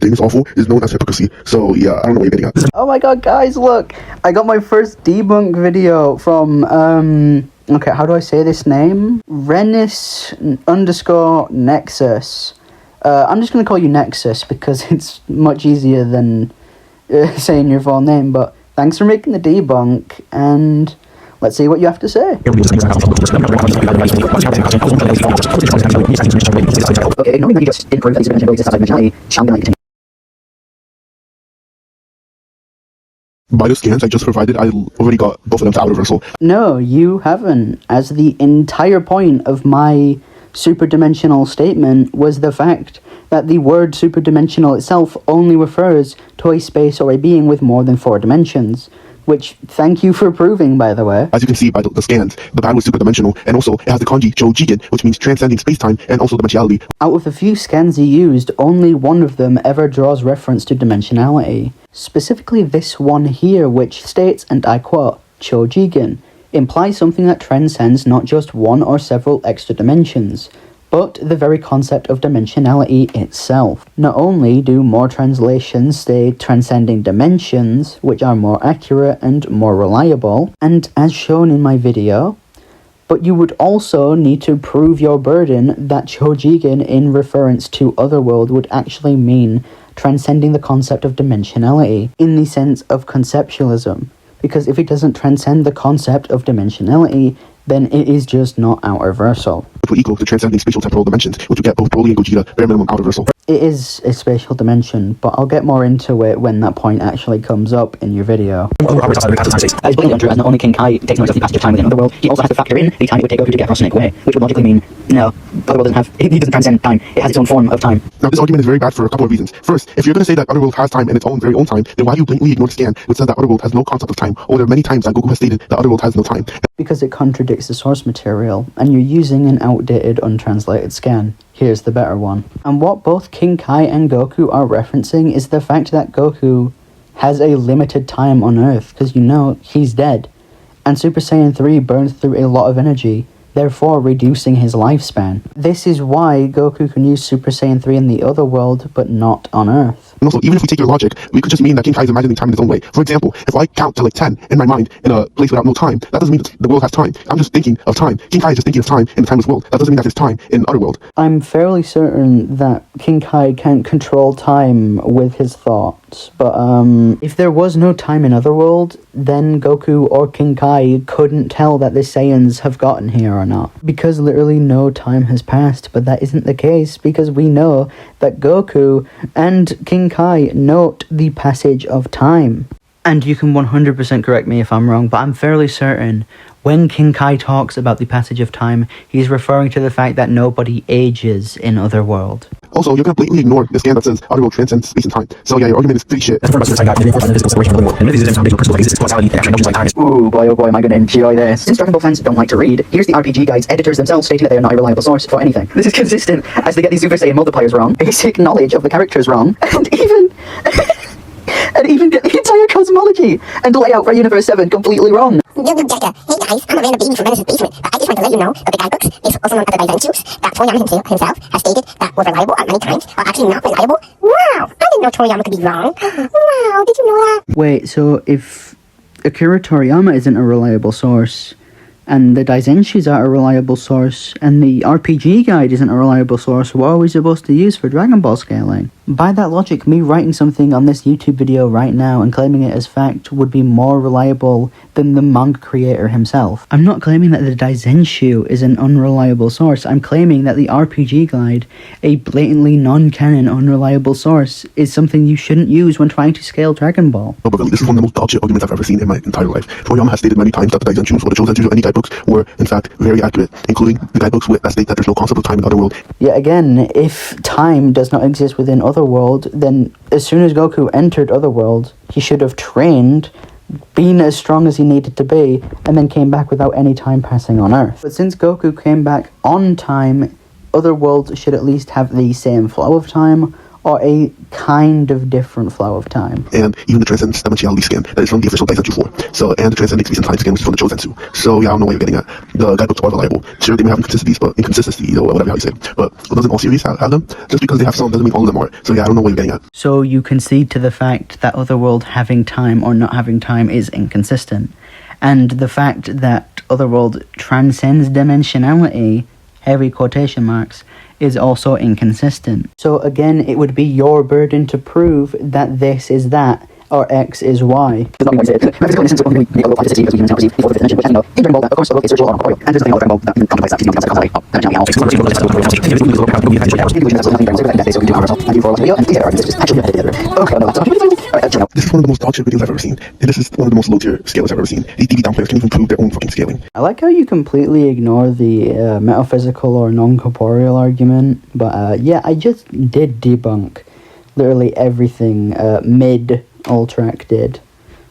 thing is awful is known as hypocrisy. So yeah, I don't know what you're getting at. Oh my god, guys, look! I got my first debunk video from, okay, how do I say this name? Renis_Nexus. I'm just gonna call you Nexus because it's much easier than saying your full name, but thanks for making the debunk, and let's see what you have to say. Okay, ignoring that you just didn't prove that these dimensions exist outside dimensionality, shall we continue? By the scans I just provided, I already got both of them to outer reversal. No, you haven't, as the entire point of my superdimensional statement was the fact that the word superdimensional itself only refers to a space or a being with more than 4 dimensions. Which, thank you for proving, by the way. As you can see by the scans, the pad was superdimensional, and also it has the kanji Chojigen, which means transcending space-time, and also dimensionality. Out of the few scans he used, only one of them ever draws reference to dimensionality. Specifically this one here, which states, and I quote, Chojigen, implies something that transcends not just one or several extra dimensions, but the very concept of dimensionality itself. Not only do more translations say transcending dimensions, which are more accurate and more reliable, and as shown in my video, but you would also need to prove your burden that Chojigen in reference to Otherworld would actually mean transcending the concept of dimensionality in the sense of conceptualism. Because if it doesn't transcend the concept of dimensionality, then it is just not outer versal. Which would equal to transcending spatial temporal dimensions, which would get both Broly and Gogeta bare minimum outer versal. It is a spatial dimension, but I'll get more into it when that point actually comes up in your video. That is blatantly untrue, as not only can Kai take notice of the passage of time within Otherworld, he also has to factor in the time it would take Goku to get across Snake Way, which would logically mean, no, Otherworld doesn't transcend time, it has its own form of time. Now this argument is very bad for a couple of reasons. First, if you're going to say that Otherworld has time and its very own time, then why do you blatantly ignore the scan which says that Otherworld has no concept of time, or there are many times that Goku has stated that Otherworld has no time? Because it contradicts the source material, and you're using an outdated, untranslated scan. Here's the better one. And what both King Kai and Goku are referencing is the fact that Goku has a limited time on Earth, because you know he's dead. And Super Saiyan 3 burns through a lot of energy, therefore reducing his lifespan. This is why Goku can use Super Saiyan 3 in the other world, but not on Earth. And also, even if we take your logic, we could just mean that King Kai is imagining time in his own way. For example, if I count to like 10 in my mind in a place without no time, that doesn't mean that the world has time. I'm just thinking of time. King Kai is just thinking of time in the timeless world. That doesn't mean that there's time in Otherworld. I'm fairly certain that King Kai can't control time with his thoughts, but if there was no time in Otherworld, then Goku or King Kai couldn't tell that the Saiyans have gotten here or not. Because literally no time has passed, but that isn't the case because we know that Goku and King Kai note the passage of time. And you can 100% correct me if I'm wrong, but I'm fairly certain when King Kai talks about the passage of time, he's referring to the fact that nobody ages in Otherworld. Also, you're going to blatantly ignore the scan that says Otherworld transcends space and time. So yeah, your argument is pretty shit. Ooh, boy, oh boy, am I going to enjoy this. Since Dragon Ball fans don't like to read, here's the RPG Guide's editors themselves stating that they are not a reliable source for anything. This is consistent as they get these Super Saiyan multipliers wrong, basic knowledge of the characters wrong, and even get the entire cosmology and layout for Universe 7 completely wrong. Hey guys, I'm a random baby from Venice's basement, but I just wanted to let you know that the guidebooks, also known as the Dimensionality, that Toriyama himself has stated that were reliable at many times are actually not reliable. Wow, I didn't know Toriyama could be wrong. Wow, did you know that? Wait, so if Akira Toriyama isn't a reliable source, and the Daizenshis are a reliable source, and the RPG Guide isn't a reliable source, what are we supposed to use for Dragon Ball scaling? By that logic, me writing something on this YouTube video right now and claiming it as fact would be more reliable than the manga creator himself. I'm not claiming that the Daizenshu is an unreliable source, I'm claiming that the RPG Guide, a blatantly non-canon unreliable source, is something you shouldn't use when trying to scale Dragon Ball. No, but really, this is one of the most bullshit arguments I've ever seen in my entire life. Toriyama has stated many times that the Daizenshu or the Chosenshu of any guidebooks were, in fact, very accurate, including the guidebooks that state that there's no concept of time in Otherworld. Yet again, if time does not exist within Otherworld, then as soon as Goku entered Otherworld, he should have trained, been as strong as he needed to be, and then came back without any time passing on Earth. But since Goku came back on time, Otherworld should at least have the same flow of time, or a kind of different flow of time. And even the Transcendence Dimensionality scan that is from the official Daisetsu 4. So, and the Transcending Space and Time scan, which is from the Chosensu. So, yeah, I don't know what you're getting at. The guidebooks are reliable. Sure, they may have inconsistencies, or whatever how you say. But doesn't all series have them? Just because they have some doesn't mean all of them are. So, yeah, I don't know what you're getting at. So you concede to the fact that Otherworld having time or not having time is inconsistent. And the fact that Otherworld transcends dimensionality, heavy quotation marks, is also inconsistent. So again, it would be your burden to prove that this is that, or X is Y. Does not mean what you say. Metaphysical in the sense of only we allow physics as we can now receive the fifth dimension, which as you know, in Dragon Ball, of course, is virtual or corporeal. And there's nothing about Dragon Ball that contemplates that because it becomes a concept of dimensionality. This is one of the most dog shit videos I've ever seen. And this is one of the most low tier scalers I've ever seen. These DB down players can't even prove their own fucking scaling. I like how you completely ignore the metaphysical or non-corporeal argument, but yeah, I just did debunk literally everything mid-Ultrac did.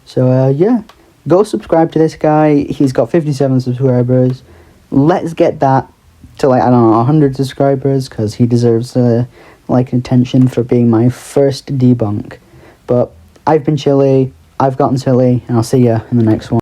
So yeah, go subscribe to this guy. He's got 57 subscribers. Let's get that to, like, I don't know, 100 subscribers, because he deserves like attention for being my first debunk. But I've been Chili, I've gotten silly, and I'll see ya in the next one.